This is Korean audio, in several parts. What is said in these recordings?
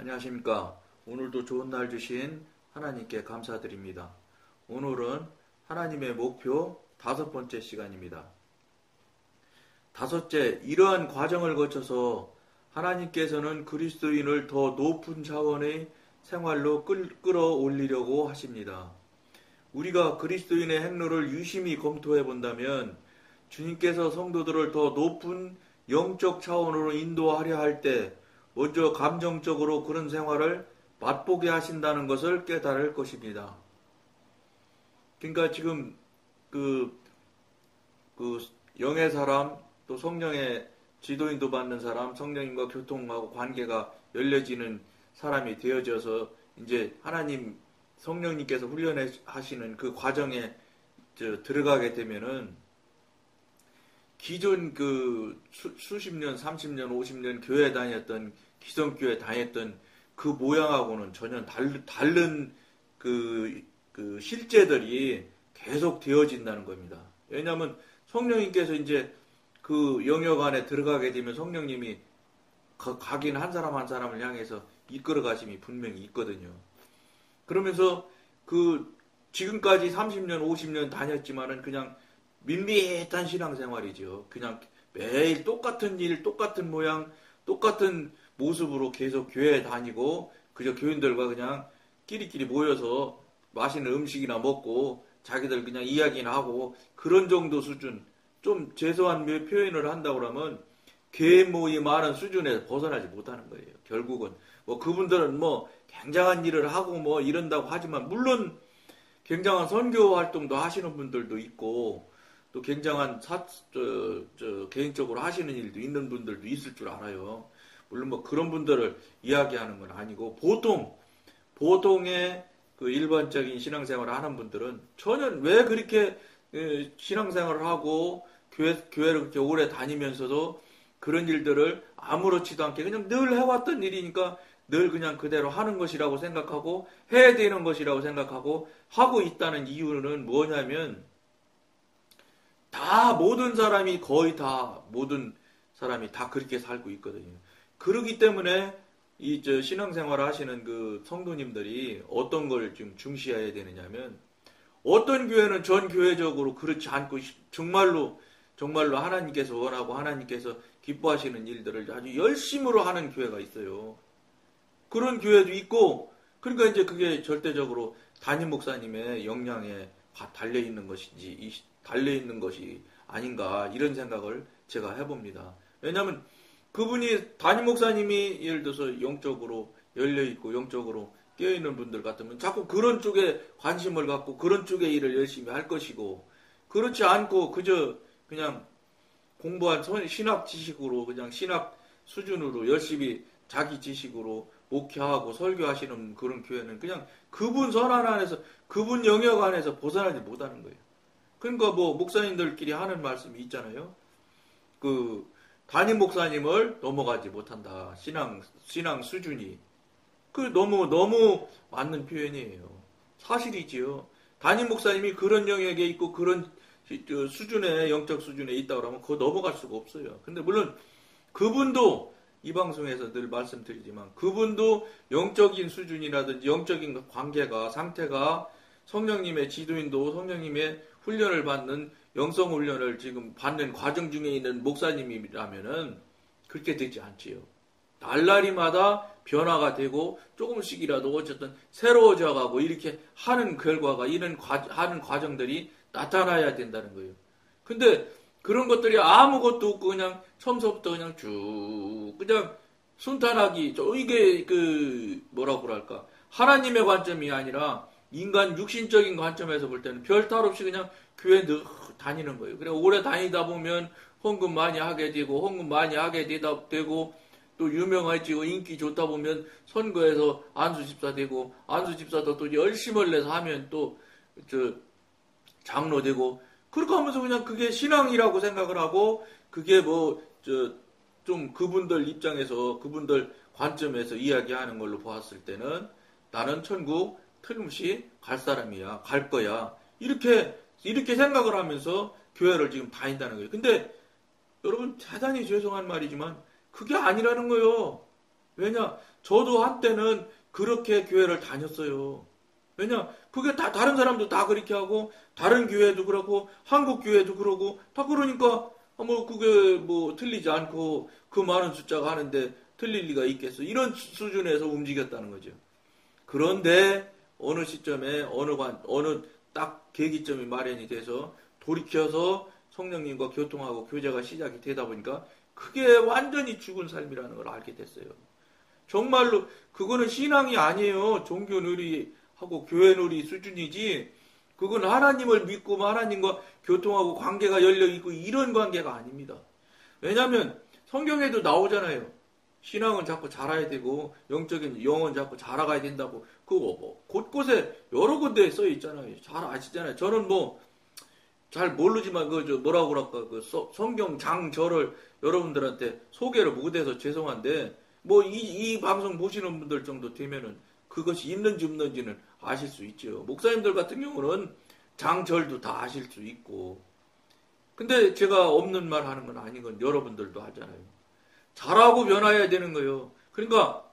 안녕하십니까. 오늘도 좋은 날 주신 하나님께 감사드립니다. 오늘은 하나님의 목표 5번째 시간입니다. 다섯째, 이러한 과정을 거쳐서 하나님께서는 그리스도인을 더 높은 차원의 생활로 끌어올리려고 하십니다. 우리가 그리스도인의 행로를 유심히 검토해 본다면 주님께서 성도들을 더 높은 영적 차원으로 인도하려 할 때 먼저 감정적으로 그런 생활을 맛보게 하신다는 것을 깨달을 것입니다. 그러니까 지금 그 영의 사람, 또 성령의 지도인도 받는 사람, 성령님과 교통하고 관계가 열려지는 사람이 되어져서 이제 하나님 성령님께서 훈련하시는 그 과정에 들어가게 되면은 기존 수십 년, 30년, 50년 교회 다녔던 기성교회 다녔던 그 모양하고는 전혀 다른 실제들이 계속 되어진다는 겁니다. 왜냐하면 성령님께서 이제 그 영역 안에 들어가게 되면 성령님이 가긴 한 사람 한 사람을 향해서 이끌어 가심이 분명히 있거든요. 그러면서 지금까지 30년, 50년 다녔지만은 그냥 밋밋한 신앙생활이죠. 그냥 매일 똑같은 일, 똑같은 모양, 똑같은 모습으로 계속 교회에 다니고 그저 교인들과 그냥 끼리끼리 모여서 맛있는 음식이나 먹고 자기들 그냥 이야기나 하고 그런 정도 수준, 좀 죄송한 표현을 한다고 그러면 교회 모임 많은 수준에서 벗어나지 못하는 거예요. 결국은 그분들은 굉장한 일을 하고 이런다고 하지만 물론 굉장한 선교 활동도 하시는 분들도 있고 또 굉장한 개인적으로 하시는 일도 있는 분들도 있을 줄 알아요. 물론 그런 분들을 이야기하는 건 아니고 보통의 그 일반적인 신앙생활을 하는 분들은 전혀 왜 그렇게 신앙생활을 하고 교회를 그렇게 오래 다니면서도 그런 일들을 아무렇지도 않게 그냥 늘 해왔던 일이니까 늘 그냥 그대로 하는 것이라고 생각하고 해야 되는 것이라고 생각하고 하고 있다는 이유는 뭐냐면 모든 사람이 모든 사람이 다 그렇게 살고 있거든요. 그러기 때문에 신앙생활을 하시는 그 성도님들이 어떤 걸 좀 중시해야 되느냐면 어떤 교회는 전 교회적으로 그렇지 않고 정말로 하나님께서 원하고 하나님께서 기뻐하시는 일들을 아주 열심으로 하는 교회가 있어요. 그런 교회도 있고 그러니까 이제 그게 절대적으로 담임 목사님의 역량에 달려있는 것이 아닌가 이런 생각을 제가 해봅니다. 왜냐하면 그분이 담임 목사님이 예를 들어서 영적으로 열려있고 영적으로 깨어있는 분들 같으면 자꾸 그런 쪽에 관심을 갖고 그런 쪽의 일을 열심히 할 것이고 그렇지 않고 그저 그냥 공부한 신학 지식으로 그냥 신학 수준으로 열심히 자기 지식으로 목회하고 설교하시는 그런 교회는 그냥 그분 선안 안에서 그분 영역 안에서 벗어나지 못하는 거예요. 그러니까 목사님들끼리 하는 말씀이 있잖아요. 담임 목사님을 넘어가지 못한다. 신앙 수준이. 너무 맞는 표현이에요. 사실이지요. 담임 목사님이 그런 영역에 있고 그런 영적 수준에 있다고 하면 그거 넘어갈 수가 없어요. 근데 물론 그분도 이 방송에서 늘 말씀드리지만 그분도 영적인 수준이라든지 영적인 관계가 상태가 성령님의 지도인도 성령님의 훈련을 받는 영성 훈련을 지금 받는 과정 중에 있는 목사님이라면은 그렇게 되지 않지요. 날라리마다 변화가 되고 조금씩이라도 어쨌든 새로워져 가고 이렇게 하는 결과가 하는 과정들이 나타나야 된다는 거예요. 근데 그런 것들이 아무것도 없고 그냥 처음부터 그냥 쭉 그냥 순탄하기 이게 뭐라고 그럴까 하나님의 관점이 아니라 인간 육신적인 관점에서 볼 때는 별 탈 없이 그냥 교회 늘 다니는 거예요. 그래 오래 다니다 보면 헌금 많이 하게 되고 헌금 많이 하게 되고 또 유명해지고 인기 좋다 보면 선거에서 안수 집사 되고 안수 집사도 또 열심을 내서 하면 또 장로 되고 그렇게 하면서 그냥 그게 신앙이라고 생각을 하고 그게 좀 그분들 입장에서 그분들 관점에서 이야기하는 걸로 보았을 때는 나는 천국 틀림없이 갈 사람이야, 갈 거야. 이렇게 생각을 하면서 교회를 지금 다닌다는 거예요. 근데 여러분 대단히 죄송한 말이지만 그게 아니라는 거예요. 왜냐? 저도 한때는 그렇게 교회를 다녔어요. 왜냐? 그게 다 다른 사람도 다 그렇게 하고 다른 교회도 그렇고 한국 교회도 그러고 다 그러니까 뭐 그게 뭐 틀리지 않고 그 많은 숫자가 하는데 틀릴 리가 있겠어. 이런 수준에서 움직였다는 거죠. 그런데 어느 시점에 어느 딱 계기점이 마련이 돼서 돌이켜서 성령님과 교통하고 교제가 시작이 되다 보니까 그게 완전히 죽은 삶이라는 걸 알게 됐어요. 정말로 그거는 신앙이 아니에요. 종교 놀이하고 교회 놀이 수준이지. 그건 하나님을 믿고 하나님과 교통하고 관계가 열려 있고 이런 관계가 아닙니다. 왜냐하면 성경에도 나오잖아요. 신앙은 자꾸 자라야 되고 영적인 영은 자꾸 자라가야 된다고 그거 뭐 곳곳에 여러 군데에 써 있잖아요. 잘 아시잖아요. 저는 뭐 잘 모르지만 그 뭐라고 그럴까 그 성경 장절을 여러분들한테 소개를 못해서 죄송한데 뭐 이 방송 보시는 분들 정도 되면은 그것이 있는지 없는지는 아실 수 있죠. 목사님들 같은 경우는 장절도 다 아실 수 있고 근데 제가 없는 말 하는 건 아닌 건 여러분들도 하잖아요. 잘하고 변화해야 되는 거예요. 그러니까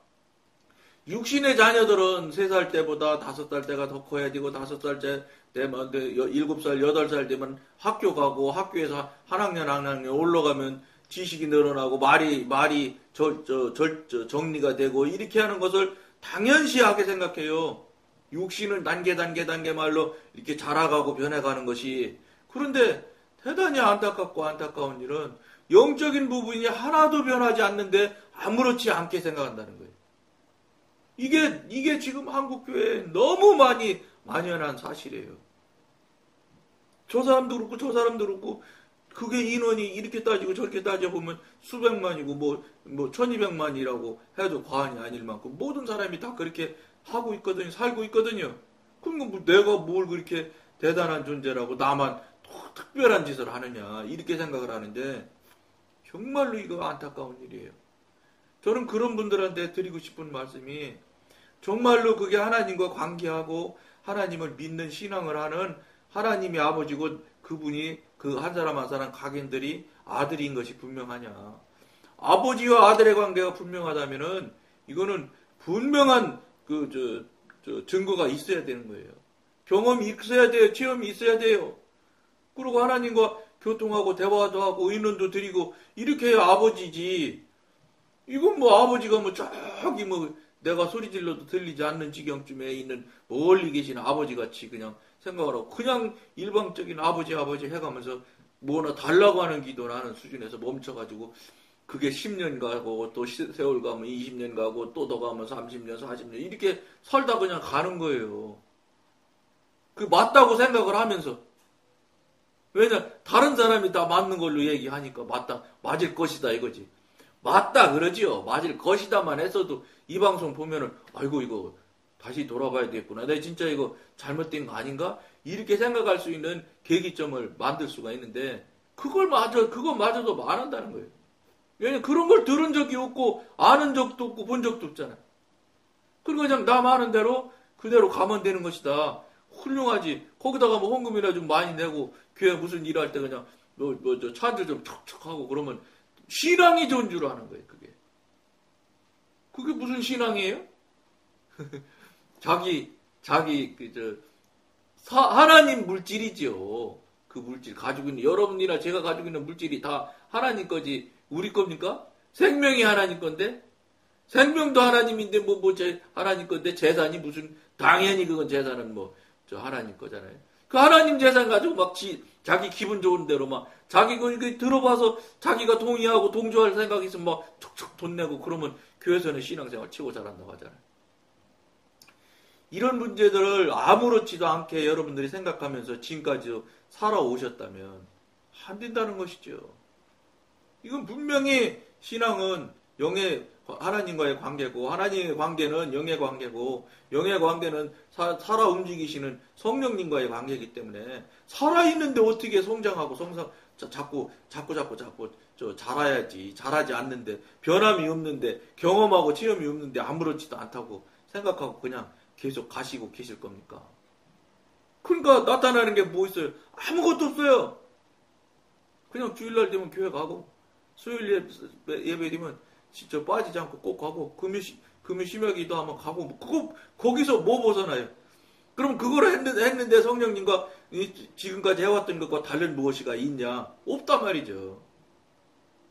육신의 자녀들은 3살 때보다 5살 때가 더 커야 되고 5살 되면 7살, 8살 되면 학교 가고 학교에서 한 학년 올라가면 지식이 늘어나고 말이 정리가 되고 이렇게 하는 것을 당연시하게 생각해요. 육신은 단계 말로 이렇게 자라가고 변해가는 것이. 그런데 대단히 안타깝고 안타까운 일은 영적인 부분이 하나도 변하지 않는데 아무렇지 않게 생각한다는 거예요. 이게 지금 한국 교회에 너무 많이 만연한 사실이에요. 저 사람도 그렇고 저 사람도 그렇고 그게 인원이 이렇게 따지고 저렇게 따져보면 수백만이고 뭐 1200만이라고 해도 과언이 아닐 만큼 모든 사람이 다 그렇게 하고 있거든요. 살고 있거든요. 그럼 뭐 내가 뭘 그렇게 대단한 존재라고 나만 특별한 짓을 하느냐 이렇게 생각을 하는데 정말로 이거 안타까운 일이에요. 저는 그런 분들한테 드리고 싶은 말씀이 정말로 그게 하나님과 관계하고 하나님을 믿는 신앙을 하는 하나님이 아버지고 그분이 그 한 사람 한 사람 각인들이 아들인 것이 분명하냐. 아버지와 아들의 관계가 분명하다면은 이거는 분명한 증거가 있어야 되는 거예요. 경험이 있어야 돼요. 체험이 있어야 돼요. 그리고 하나님과 교통하고 대화도 하고 의논도 드리고 이렇게 해야 아버지지. 이건 뭐 아버지가 뭐 저기 뭐 내가 소리 질러도 들리지 않는 지경쯤에 있는 멀리 계신 아버지 같이 그냥 생각을 하고 그냥 일방적인 아버지 해가면서 뭐나 달라고 하는 기도를 하는 수준에서 멈춰가지고 그게 10년 가고 또 세월 가면 20년 가고 또 더 가면 30년 40년 이렇게 살다 그냥 가는 거예요. 그 맞다고 생각을 하면서 왜냐 다른 사람이 다 맞는 걸로 얘기하니까 맞을 것이다 이거지. 맞다 그러지요. 맞을 것이다만 했어도 이 방송 보면은 아이고 이거 다시 돌아봐야 되겠구나. 내가 진짜 이거 잘못된 거 아닌가? 이렇게 생각할 수 있는 계기점을 만들 수가 있는데 그거마저도 말한다는 거예요. 왜냐면 그런 걸 들은 적이 없고 아는 적도 없고 본 적도 없잖아요. 그리고 그냥 남 아는 대로 그대로 가면 되는 것이다. 훌륭하지. 거기다가 뭐 헌금이나 좀 많이 내고 교회 무슨 일할 때 그냥 저 차들 좀 척척하고 그러면 신앙이 좋은 줄 아는 거예요. 그게 무슨 신앙이에요? 하나님 물질이지요. 그 물질 가지고 있는 여러분이나 제가 가지고 있는 물질이 다 하나님 거지 우리 겁니까? 생명이 하나님 건데 생명도 하나님인데 하나님 건데 재산이 무슨 당연히 그건 재산은 저 하나님 거잖아요. 그 하나님 재산 가지고 막 자기 기분 좋은 대로 막 자기 거 들어봐서 자기가 동의하고 동조할 생각이 있으면 막 척척 돈 내고 그러면 교회에서는 신앙생활 치고 잘한다고 하잖아요. 이런 문제들을 아무렇지도 않게 여러분들이 생각하면서 지금까지 살아오셨다면 안 된다는 것이죠. 이건 분명히 신앙은 하나님과의 관계고 하나님의 관계는 영의 관계고 영의 관계는 살아 움직이시는 성령님과의 관계이기 때문에 살아있는데 어떻게 성장하고 자꾸 자라야지. 자라지 않는데 변함이 없는데 경험하고 체험이 없는데 아무렇지도 않다고 생각하고 그냥 계속 가시고 계실 겁니까? 그러니까 나타나는 게 뭐 있어요? 아무것도 없어요. 그냥 주일날 되면 교회 가고 수요일 예배 되면 진짜 빠지지 않고 꼭 가고, 금이 심하기도 하면 가고, 거기서 뭐 벗어나요? 그럼 그걸 했는데 성령님과 지금까지 해왔던 것과 다른 무엇이가 있냐? 없단 말이죠.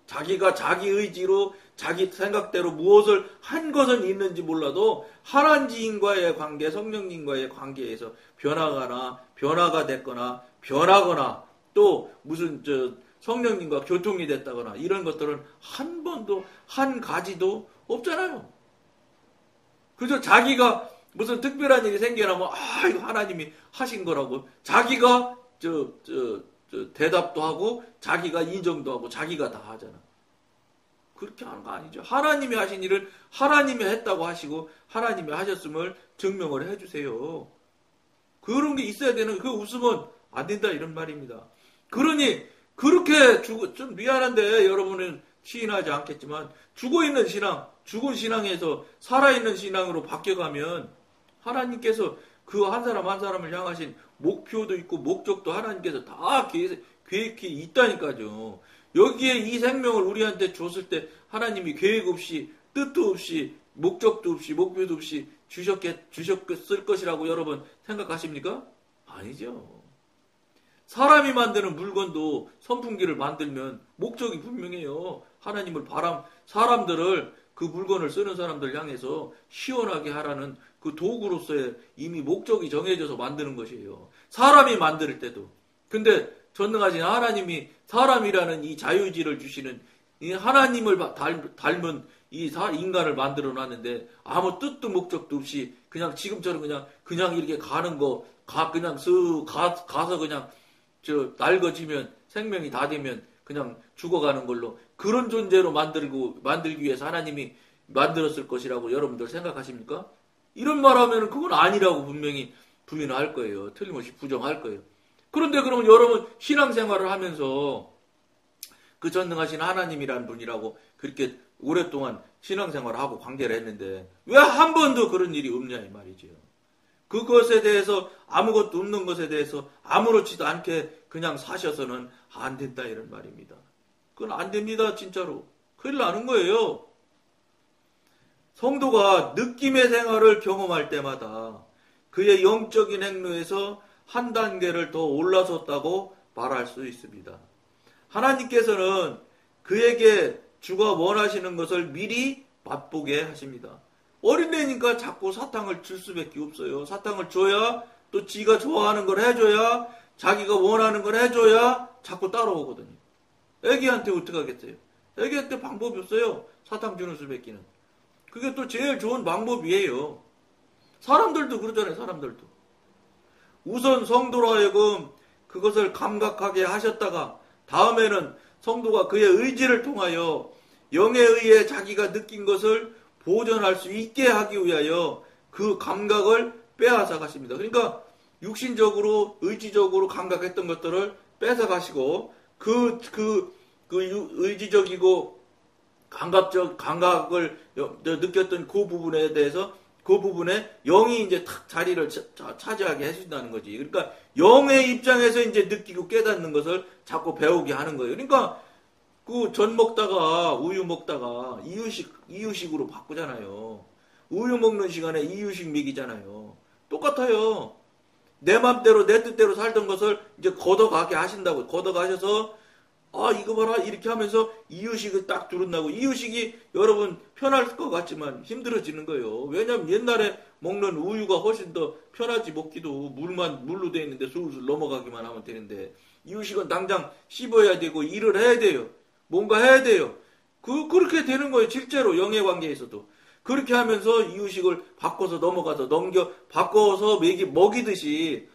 자기가 자기 의지로 자기 생각대로 무엇을 한 것은 있는지 몰라도 하나님과의 관계, 성령님과의 관계에서 변화가 됐거나 변하거나 또 무슨 성령님과 교통이 됐다거나 이런 것들은 한 번도 한 가지도 없잖아요. 그저 자기가 무슨 특별한 일이 생겨나면 이거 하나님이 하신 거라고 자기가 대답도 하고 자기가 인정도 하고 자기가 다 하잖아. 그렇게 하는 거 아니죠. 하나님이 하신 일을 하나님이 했다고 하시고 하나님이 하셨음을 증명을 해주세요. 그런 게 있어야 되는, 그거 웃으면 안 된다 이런 말입니다. 그러니 그렇게 좀 미안한데 여러분은 시인하지 않겠지만 죽어있는 신앙, 죽은 신앙에서 살아있는 신앙으로 바뀌어가면 하나님께서 그 한 사람 한 사람을 향하신 목표도 있고 목적도 하나님께서 다 계획이 있다니까요. 여기에 이 생명을 우리한테 줬을 때 하나님이 계획 없이 뜻도 없이 목적도 없이 목표도 없이 주셨을 것이라고 여러분 생각하십니까? 아니죠. 사람이 만드는 물건도 선풍기를 만들면 목적이 분명해요. 사람들을 그 물건을 쓰는 사람들 향해서 시원하게 하라는 그 도구로서의 이미 목적이 정해져서 만드는 것이에요. 사람이 만들 때도. 근데 전능하신 하나님이 사람이라는 이 자유의지를 주시는 이 하나님을 닮은 이 인간을 만들어 놨는데 아무 뜻도 목적도 없이 그냥 지금처럼 그냥 이렇게 가는 거 그냥 가서 그냥 낡아지면 생명이 다 되면 그냥 죽어가는 걸로 그런 존재로 만들기 위해서 하나님이 만들었을 것이라고 여러분들 생각하십니까? 이런 말하면 그건 아니라고 분명히 부인할 거예요. 틀림없이 부정할 거예요. 그런데 그러면 여러분 신앙생활을 하면서 그 전능하신 하나님이라는 분이라고 그렇게 오랫동안 신앙생활을 하고 관계를 했는데 왜 한 번도 그런 일이 없냐 이 말이죠. 그것에 대해서 아무것도 없는 것에 대해서 아무렇지도 않게 그냥 사셔서는 안 된다 이런 말입니다. 그건 안 됩니다. 진짜로. 큰일 나는 거예요. 성도가 느낌의 생활을 경험할 때마다 그의 영적인 행로에서 한 단계를 더 올라섰다고 말할 수 있습니다. 하나님께서는 그에게 주가 원하시는 것을 미리 맛보게 하십니다. 어린애니까 자꾸 사탕을 줄 수밖에 없어요. 사탕을 줘야 또 지가 좋아하는 걸 해줘야 자기가 원하는 걸 해줘야 자꾸 따라오거든요. 애기한테 어떻게 하겠어요? 애기한테 방법이 없어요. 사탕 주는 수밖에는. 그게 또 제일 좋은 방법이에요. 사람들도 그러잖아요. 사람들도. 우선 성도로 하여금 그것을 감각하게 하셨다가 다음에는 성도가 그의 의지를 통하여 영에 의해 자기가 느낀 것을 보존할 수 있게 하기 위하여 그 감각을 빼앗아 가십니다. 그러니까 육신적으로 의지적으로 감각했던 것들을 뺏어 가시고 그 의지적이고 감각을 느꼈던 그 부분에 대해서 그 부분에 영이 이제 탁 자리를 차지하게 해준다는 거지. 그러니까 영의 입장에서 이제 느끼고 깨닫는 것을 자꾸 배우게 하는 거예요. 그러니까 그 전 먹다가 우유 먹다가 이유식으로 바꾸잖아요. 우유 먹는 시간에 이유식 먹이잖아요. 똑같아요. 내 맘대로 내 뜻대로 살던 것을 이제 걷어가게 하신다고. 걷어가셔서 이거 봐라 이렇게 하면서 이유식을 딱 두른다고. 이유식이 여러분 편할 것 같지만 힘들어지는 거예요. 왜냐하면 옛날에 먹는 우유가 훨씬 더 편하지. 먹기도 물로 되어 있는데 술술 넘어가기만 하면 되는데 이유식은 당장 씹어야 되고 일을 해야 돼요. 뭔가 해야 돼요. 그렇게 되는 거예요. 실제로 영의 관계에서도. 그렇게 하면서 이유식을 바꿔서 넘어가서 바꿔서 먹이듯이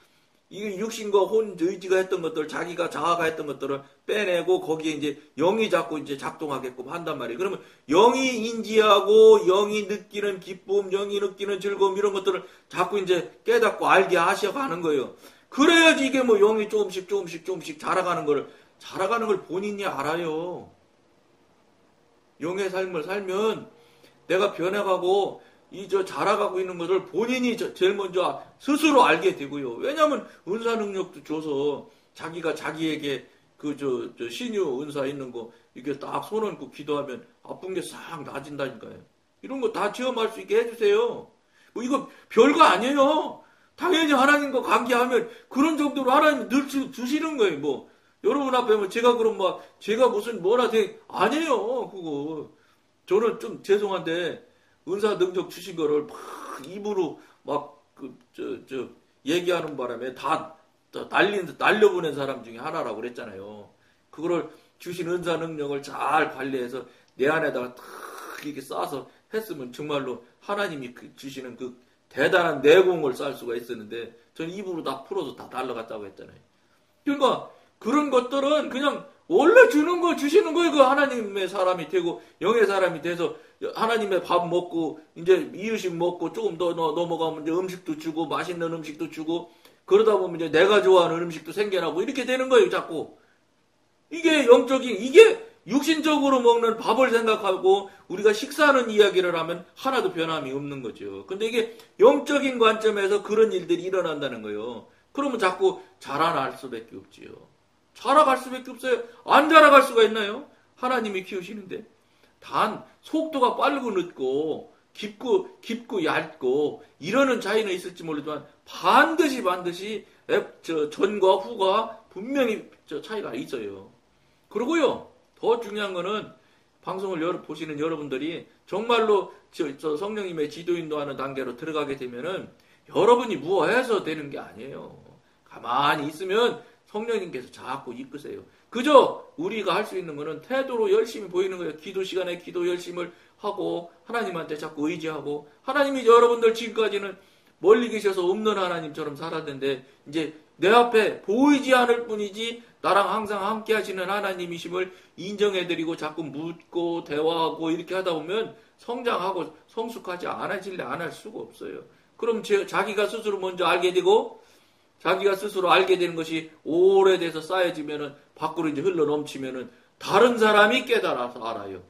이 육신과 혼 의지가 했던 것들, 자기가 자아가 했던 것들을 빼내고 거기에 이제 영이 자꾸 이제 작동하게끔 한단 말이에요. 그러면 영이 인지하고 영이 느끼는 기쁨, 영이 느끼는 즐거움 이런 것들을 자꾸 이제 깨닫고 알게 하셔가는 거예요. 그래야지 이게 뭐 영이 조금씩 자라가는 걸 본인이 알아요. 영의 삶을 살면 내가 변해가고 자라가고 있는 것을 본인이 제일 먼저 스스로 알게 되고요. 왜냐하면 은사 능력도 줘서 자기가 자기에게 신유 은사 있는 거 이게 딱 손 얹고 기도하면 아픈 게 싹 나아진다니까요. 이런 거 다 체험할 수 있게 해주세요. 뭐 이거 별거 아니에요. 당연히 하나님과 관계하면 그런 정도로 하나님이 늘 주시는 거예요. 뭐 여러분 앞에 뭐 제가 그럼 막 제가 무슨 뭐라 돼 아니에요. 그거 저는 좀 죄송한데 은사 능력 주신 거를 막 입으로 막 얘기하는 바람에 다 날려보낸 사람 중에 하나라고 그랬잖아요. 그거를 주신 은사 능력을 잘 관리해서 내 안에다가 탁 이렇게 쌓아서 했으면 정말로 하나님이 주시는 그 대단한 내공을 쌓을 수가 있었는데 저는 입으로 다 풀어서 다 날라갔다고 했잖아요. 그러니까 그런 것들은 그냥 원래 주는 거 주시는 거예요. 그 하나님의 사람이 되고 영의 사람이 돼서 하나님의 밥 먹고 이제 이유식 먹고 조금 더 넘어가면 이제 음식도 주고 맛있는 음식도 주고 그러다 보면 이제 내가 좋아하는 음식도 생겨나고 이렇게 되는 거예요. 자꾸 이게 영적인 이게 육신적으로 먹는 밥을 생각하고 우리가 식사하는 이야기를 하면 하나도 변함이 없는 거죠. 근데 이게 영적인 관점에서 그런 일들이 일어난다는 거예요. 그러면 자꾸 자라날 수밖에 없지요. 자라갈 수밖에 없어요. 안 자라갈 수가 있나요? 하나님이 키우시는데. 단 속도가 빠르고 늦고 깊고 얇고 이러는 차이는 있을지 모르지만 반드시 전과 후가 분명히 차이가 있어요. 그리고요. 더 중요한 거는 방송을 보시는 여러분들이 정말로 성령님의 지도 인도하는 단계로 들어가게 되면은 여러분이 무엇해서 되는 게 아니에요. 가만히 있으면 성령님께서 자꾸 이끄세요. 그저 우리가 할 수 있는 거는 태도로 열심히 보이는 거예요. 기도 시간에 기도 열심을 하고 하나님한테 자꾸 의지하고 하나님이 여러분들 지금까지는 멀리 계셔서 없는 하나님처럼 살았는데 이제 내 앞에 보이지 않을 뿐이지 나랑 항상 함께 하시는 하나님이심을 인정해드리고 자꾸 묻고 대화하고 이렇게 하다 보면 성장하고 성숙하지 않아질래 안 할 수가 없어요. 그럼 자기가 스스로 먼저 알게 되고 자기가 스스로 알게 되는 것이 오래돼서 쌓여지면은 밖으로 이제 흘러 넘치면은 다른 사람이 깨달아서 알아요.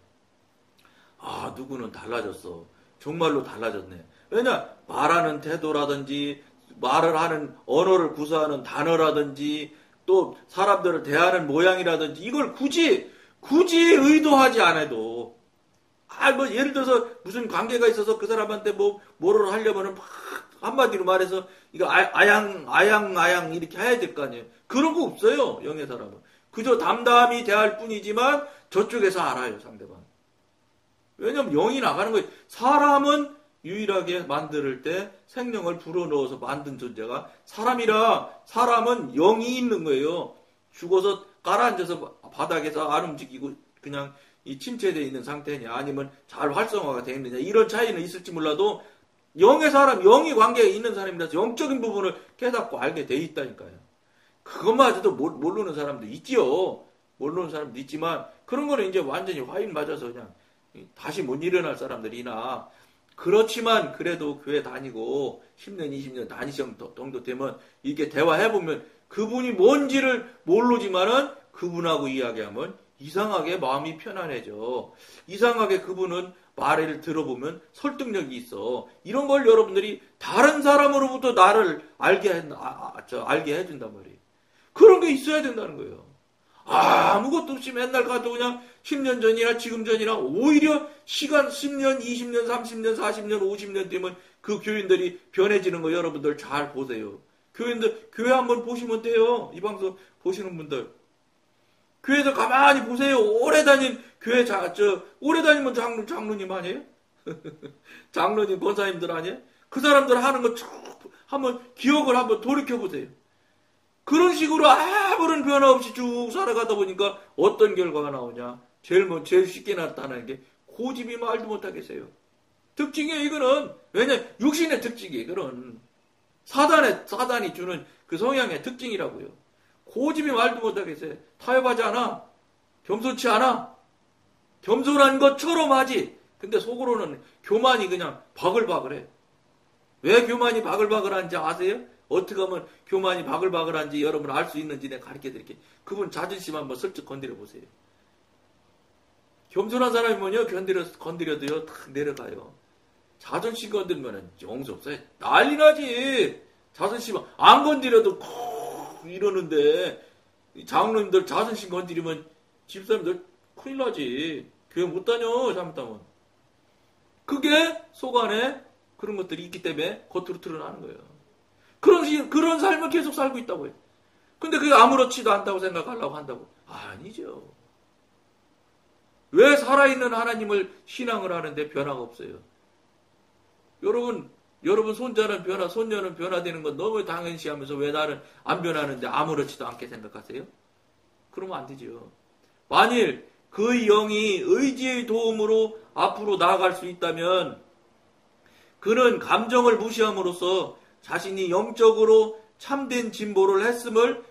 아, 누구는 달라졌어. 정말로 달라졌네. 왜냐? 말하는 태도라든지 말을 하는 언어를 구사하는 단어라든지 또 사람들을 대하는 모양이라든지 이걸 굳이 의도하지 않아도 뭐 예를 들어서 무슨 관계가 있어서 그 사람한테 뭐를 하려면은 막 한마디로 말해서 이거 아양 이렇게 해야 될 거 아니에요. 그런 거 없어요. 영의 사람은. 그저 담담히 대할 뿐이지만 저쪽에서 알아요. 상대방. 왜냐면 영이 나가는 거예요. 사람은 유일하게 만들 때 생명을 불어넣어서 만든 존재가 사람은 영이 있는 거예요. 죽어서 깔아앉아서 바닥에서 안 움직이고 그냥 이 침체되어 있는 상태냐 아니면 잘 활성화가 되어 있느냐 이런 차이는 있을지 몰라도 영의 사람, 영이 관계에 있는 사람이라서 영적인 부분을 깨닫고 알게 돼 있다니까요. 그것마저도 모르는 사람도 있지요. 모르는 사람도 있지만 그런 거는 이제 완전히 화인 맞아서 그냥 다시 못 일어날 사람들이나 그렇지만 그래도 교회 다니고 10년, 20년 다니신 정도 되면 이렇게 대화해보면 그분이 뭔지를 모르지만은 그분하고 이야기하면 이상하게 마음이 편안해져. 이상하게 그분은 말을 들어보면 설득력이 있어. 이런 걸 여러분들이 다른 사람으로부터 나를 알게 해준단 말이에요. 그런 게 있어야 된다는 거예요. 아무것도 없이 맨날 가도 그냥 10년 전이나 지금 전이나 오히려 시간 10년, 20년, 30년, 40년, 50년 되면 그 교인들이 변해지는 거 여러분들 잘 보세요. 교회 한번 보시면 돼요. 이 방송 보시는 분들. 교회에서 가만히 보세요. 오래 다닌 교회 오래 다니면 장로님 아니에요? 장로님, 권사님들 아니에요? 그 사람들 하는 거 쭉 한번 기억을 한번 돌이켜 보세요. 그런 식으로 아무런 변화 없이 쭉 살아가다 보니까 어떤 결과가 나오냐? 제일 쉽게 나타나는 게 고집이 말도 못하겠어요. 특징이에요, 이거는. 왜냐, 육신의 특징이에요, 이거는. 사단이 주는 그 성향의 특징이라고요. 고집이 말도 못하겠어요. 타협하지 않아. 겸손치 않아. 겸손한 것처럼 하지. 근데 속으로는 교만이 그냥 바글바글해. 왜 교만이 바글바글한지 아세요? 어떻게 하면 교만이 바글바글한지 여러분 알 수 있는지 내가 가르쳐 드릴게요. 그분 자존심 한번 슬쩍 건드려 보세요. 겸손한 사람이 뭐냐? 건드려도요, 탁 내려가요. 자존심 건들면은 용서 없어요. 난리 나지. 자존심 안 건드려도 이러는데 장로님들 자존심 건드리면 집사님들 큰일 나지. 교회 못 다녀, 잘못하면. 그게 속 안에 그런 것들이 있기 때문에 겉으로 드러나는 거예요. 그런 삶을 계속 살고 있다고요. 근데 그게 아무렇지도 않다고 생각하려고 한다고. 아니죠. 왜 살아있는 하나님을 신앙을 하는데 변화가 없어요? 여러분 손자는 손녀는 변화되는 건 너무 당연시 하면서 왜 나는 안 변하는데 아무렇지도 않게 생각하세요? 그러면 안 되죠. 만일 그 영이 의지의 도움으로 앞으로 나아갈 수 있다면 그는 감정을 무시함으로써 자신이 영적으로 참된 진보를 했음을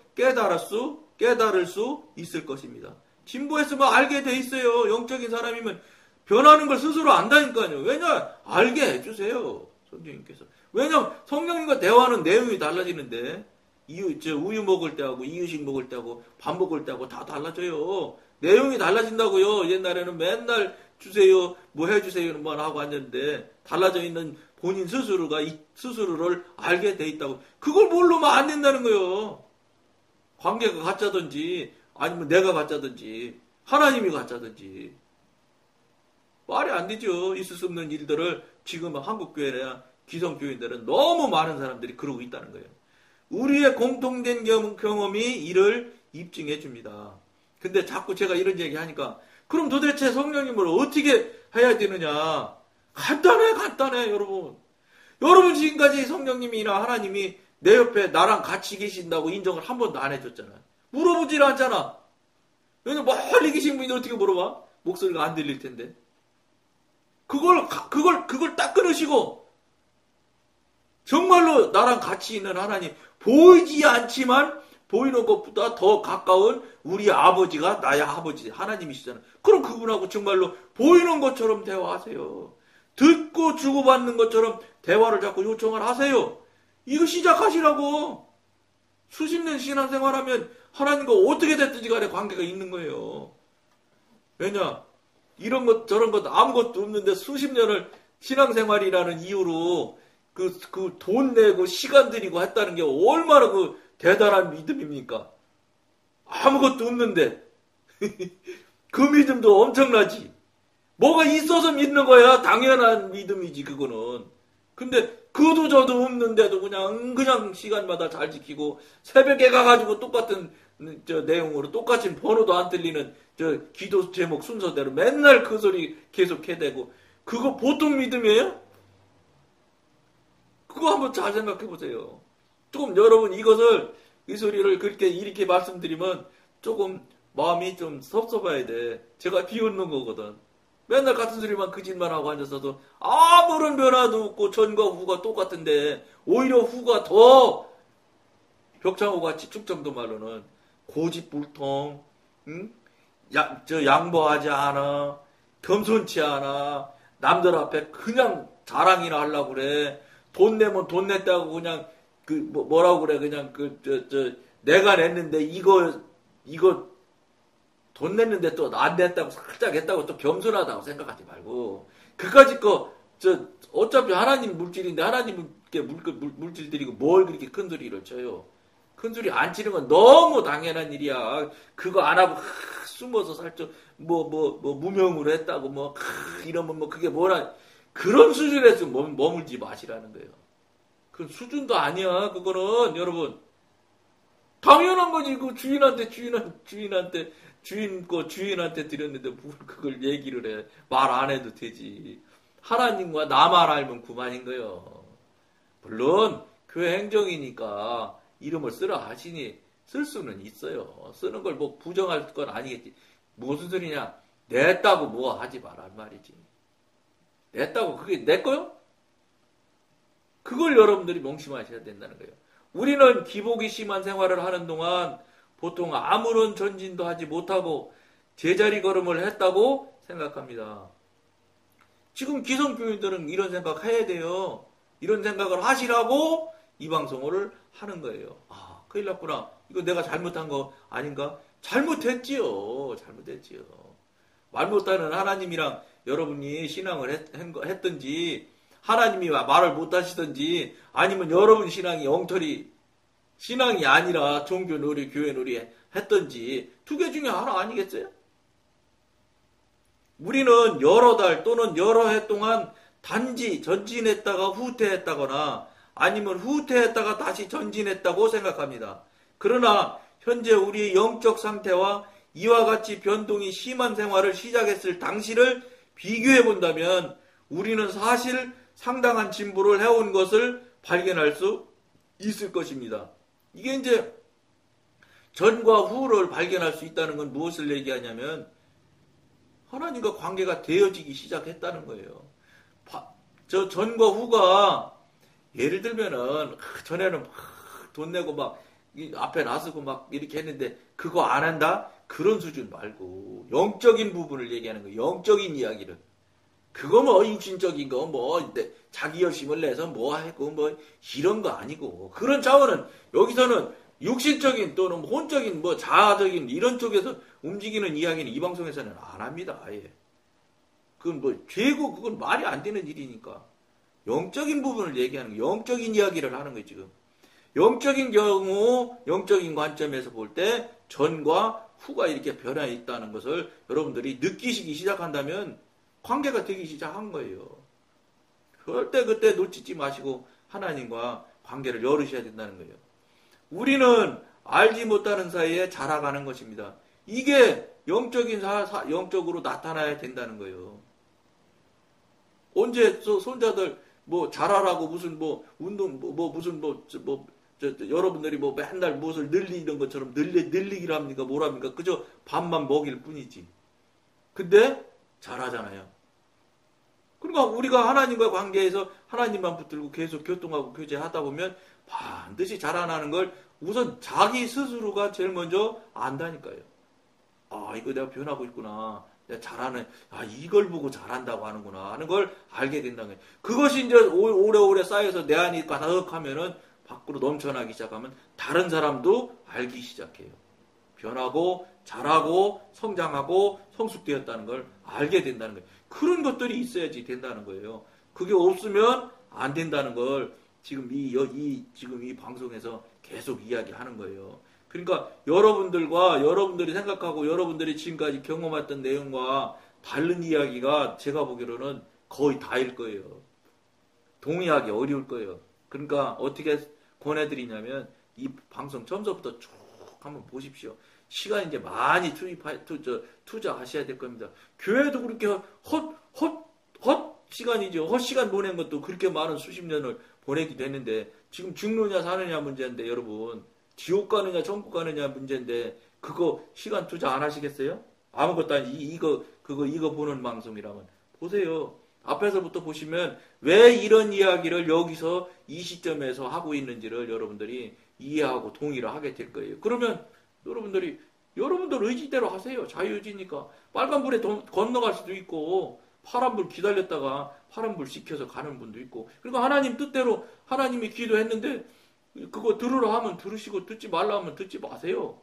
깨달을 수 있을 것입니다. 진보했으면 알게 돼 있어요. 영적인 사람이면 변하는 걸 스스로 안다니까요. 왜냐? 알게 해주세요. 성령님께서. 왜냐면 성령님과 대화하는 내용이 달라지는데 우유 먹을 때하고 이유식 먹을 때하고 밥 먹을 때하고 다 달라져요. 내용이 달라진다고요. 옛날에는 맨날 주세요, 뭐 해주세요만 하고 앉았는데 달라져 있는 본인 스스로가 스스로를 알게 돼 있다고. 그걸 모르면 안 된다는 거예요. 관계가 가짜든지 아니면 내가 가짜든지 하나님이 가짜든지 말이 안 되죠. 있을 수 없는 일들을 지금 한국교회나 기성교인들은 너무 많은 사람들이 그러고 있다는 거예요. 우리의 공통된 경험이 이를 입증해 줍니다. 근데 자꾸 제가 이런 얘기 하니까 그럼 도대체 성령님을 어떻게 해야 되느냐. 간단해 여러분. 여러분 지금까지 성령님이나 하나님이 내 옆에 나랑 같이 계신다고 인정을 한 번도 안 해줬잖아요. 물어보질 않잖아. 왜냐면 멀리 계신 분이 어떻게 물어봐? 목소리가 안 들릴 텐데. 그걸 딱 끊으시고 정말로 나랑 같이 있는 하나님, 보이지 않지만 보이는 것보다 더 가까운 우리 아버지가 나의 아버지 하나님이시잖아요. 그럼 그분하고 정말로 보이는 것처럼 대화하세요. 듣고 주고받는 것처럼 대화를 자꾸 요청을 하세요. 이거 시작하시라고. 수십 년 신앙생활하면 하나님과 어떻게 됐든지 간에 관계가 있는 거예요. 왜냐? 이런 것 저런 것 아무것도 없는데 수십 년을 신앙생활이라는 이유로 그 돈 내고 시간 들이고 했다는 게 얼마나 그 대단한 믿음입니까? 아무것도 없는데 그 믿음도 엄청나지. 뭐가 있어서 믿는 거야. 당연한 믿음이지 그거는. 근데 그도 저도 없는데도 그냥 시간마다 잘 지키고 새벽에 가가지고 똑같은 내용으로 똑같은 번호도 안 틀리는 기도 제목 순서대로 맨날 그 소리 계속 해대고 그거 보통 믿음이에요? 그거 한번 잘 생각해 보세요. 조금 여러분 이 소리를 그렇게 이렇게 말씀드리면 조금 마음이 좀 섭섭해야 돼. 제가 비웃는 거거든. 맨날 같은 소리만 그 짓만 하고 앉아서도 아무런 변화도 없고 전과 후가 똑같은데 오히려 후가 더 벽창호 같이 축정도 말로는 고집불통, 응? 양보하지 않아, 겸손치 않아, 남들 앞에 그냥 자랑이나 하려고 그래. 돈 내면 돈 냈다고 그냥 뭐라고 그래 그냥 내가 냈는데 이거 돈 냈는데 또 안 냈다고 살짝 했다고 또 겸손하다고 생각하지 말고 그까짓 거 어차피 하나님 물질인데 하나님께 물질 드리고 뭘 그렇게 큰 소리를 쳐요. 큰 소리 안 치는 건 너무 당연한 일이야. 그거 안 하고 숨어서 살짝 무명으로 했다고 이러면 그게 뭐라 그런 수준에서 머물지 마시라는 거예요. 그 수준도 아니야. 그거는 여러분 당연한 거지. 그 주인한테 드렸는데 뭘 그걸 얘기를 해. 말 안 해도 되지. 하나님과 나만 알면 그만인 거예요. 물론 교회 행정이니까 이름을 쓰라 하시니 쓸 수는 있어요. 쓰는 걸 부정할 건 아니겠지. 무슨 소리냐. 냈다고 뭐 하지 말란 말이지. 냈다고 그게 내 거요? 그걸 여러분들이 명심하셔야 된다는 거예요. 우리는 기복이 심한 생활을 하는 동안 보통 아무런 전진도 하지 못하고 제자리 걸음을 했다고 생각합니다. 지금 기성교인들은 이런 생각 해야 돼요. 이런 생각을 하시라고 이 방송을 하는 거예요. 아, 큰일 났구나. 이거 내가 잘못한 거 아닌가? 잘못했지요. 말 못하는 하나님이랑 여러분이 신앙을 했든지 하나님이 말을 못하시든지 아니면 여러분 신앙이 엉터리 신앙이 아니라 종교놀이 교회놀이 했든지 두 개 중에 하나 아니겠어요? 우리는 여러 달 또는 여러 해 동안 단지 전진했다가 후퇴했다거나 아니면 후퇴했다가 다시 전진했다고 생각합니다. 그러나 현재 우리의 영적 상태와 이와 같이 변동이 심한 생활을 시작했을 당시를 비교해 본다면 우리는 사실 상당한 진보를 해온 것을 발견할 수 있을 것입니다. 이게 이제 전과 후를 발견할 수 있다는 건 무엇을 얘기하냐면 하나님과 관계가 되어지기 시작했다는 거예요. 저 전과 후가 예를 들면은 전에는 막 돈 내고 막 앞에 나서고 막 이렇게 했는데 그거 안 한다? 그런 수준 말고 영적인 부분을 얘기하는 거예요. 영적인 이야기를. 그거 뭐 육신적인 거 뭐 자기 열심을 내서 뭐 하고 뭐 이런 거 아니고 그런 차원은 여기서는 육신적인 또는 혼적인 뭐 자아적인 이런 쪽에서 움직이는 이야기는 이 방송에서는 안 합니다. 아예. 그건 뭐 죄고 그건 말이 안 되는 일이니까 영적인 부분을 얘기하는 거, 영적인 이야기를 하는 거예요 지금. 영적인 경우 영적인 관점에서 볼 때 전과 후가 이렇게 변해 있다는 것을 여러분들이 느끼시기 시작한다면 관계가 되기 시작한 거예요. 절대 그때 놓치지 마시고 하나님과 관계를 열으셔야 된다는 거예요. 우리는 알지 못하는 사이에 자라가는 것입니다. 이게 영적으로 나타나야 된다는 거예요. 언제 손자들 뭐 자라라고 무슨 뭐 운동 무슨 여러분들이 뭐 맨날 무엇을 늘리는 것처럼 늘리기를 합니까? 뭐랍니까? 그저 밥만 먹일 뿐이지. 근데 잘하잖아요. 그러니까 우리가 하나님과 관계에서 하나님만 붙들고 계속 교통하고 교제하다 보면 반드시 자라나는 걸 우선 자기 스스로가 제일 먼저 안다니까요. 아, 이거 내가 변하고 있구나. 내가 잘하는, 이걸 보고 잘한다고 하는구나 하는 걸 알게 된다는 거예요. 그것이 이제 오래오래 쌓여서 내 안이 가득하면은 밖으로 넘쳐나기 시작하면 다른 사람도 알기 시작해요. 변하고 자라고 성장하고 성숙되었다는 걸 알게 된다는 거예요. 그런 것들이 있어야지 된다는 거예요. 그게 없으면 안 된다는 걸 지금 이 방송에서 계속 이야기하는 거예요. 그러니까 여러분들이 생각하고 여러분들이 지금까지 경험했던 내용과 다른 이야기가 제가 보기로는 거의 다일 거예요. 동의하기 어려울 거예요. 그러니까 어떻게 권해드리냐면 이 방송 처음부터 쭉 한번 보십시오. 시간 이제 많이 투자하셔야 될 겁니다. 교회도 그렇게 헛 시간이죠. 헛 시간 보낸 것도 그렇게 많은 수십 년을 보내기도 했는데 지금 죽느냐 사느냐 문제인데 여러분 지옥 가느냐 천국 가느냐 문제인데 그거 시간 투자 안 하시겠어요? 아무것도 아니 이거 보는 방송이라면 보세요. 앞에서부터 보시면 왜 이런 이야기를 여기서 이 시점에서 하고 있는지를 여러분들이 이해하고 동의를 하게 될 거예요. 그러면 여러분들 의지대로 하세요. 자유의지니까. 빨간불에 건너갈 수도 있고 파란불 기다렸다가 파란불 지켜서 가는 분도 있고 그러니까 하나님 뜻대로 하나님이 기도했는데 그거 들으러 하면 들으시고 듣지 말라 하면 듣지 마세요.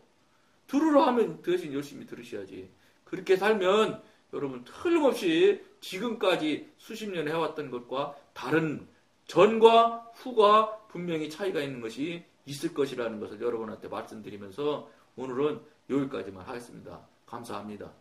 들으러 하면 대신 열심히 들으셔야지. 그렇게 살면 여러분 틀림없이 지금까지 수십 년 해왔던 것과 다른 전과 후가 분명히 차이가 있는 것이 있을 것이라는 것을 여러분한테 말씀드리면서 오늘은 여기까지만 하겠습니다. 감사합니다.